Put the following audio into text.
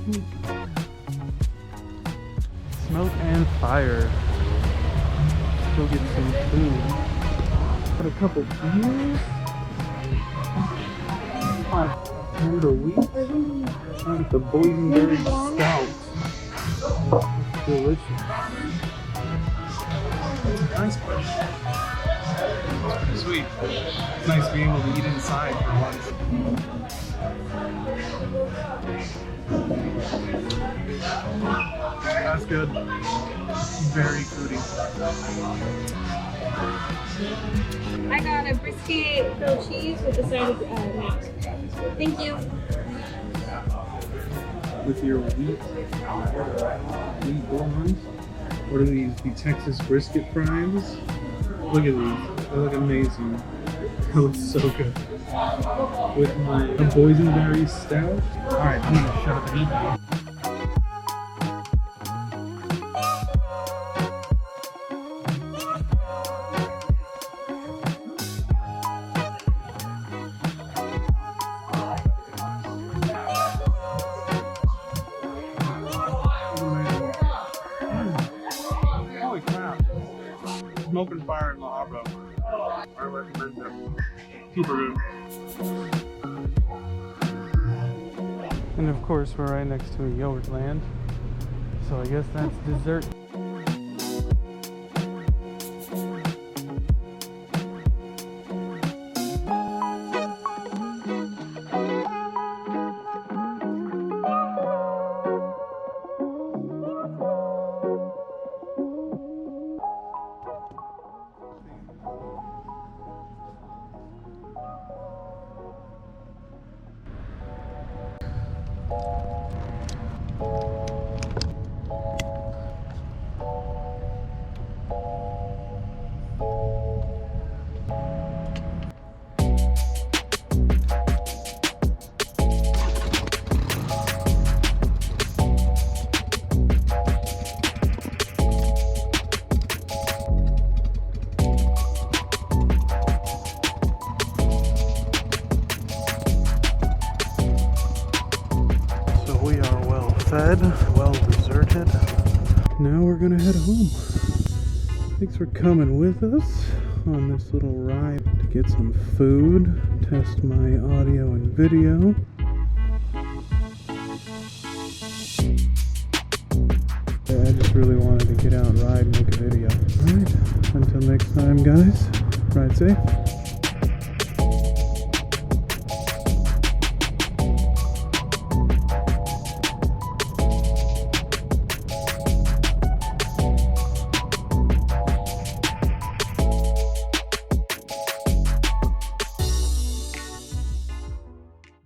Smoke and fire. Go get some food. Got a couple beers. And the wheat. And the boysenberry stout. Delicious. Nice place. It's pretty sweet. It's nice being able to eat inside for once. That's good. Very fruity. I got a brisket grilled cheese with a side of mac. Thank you. With your wheat buns. What are these? The Texas brisket fries? Look at these. They look amazing. They look so good. With my boysenberry stout. Alright, I'm gonna shut up and eat now. Holy crap. Smoking fire in the Habra. I recommend it. Super good. And of course we're right next to a yogurt land. So I guess that's dessert. We are well fed, well deserted. Now we're gonna head home. Thanks for coming with us on this little ride to get some food, test my audio and video. I just really wanted to get out, ride, make a video. Alright, until next time guys, ride safe.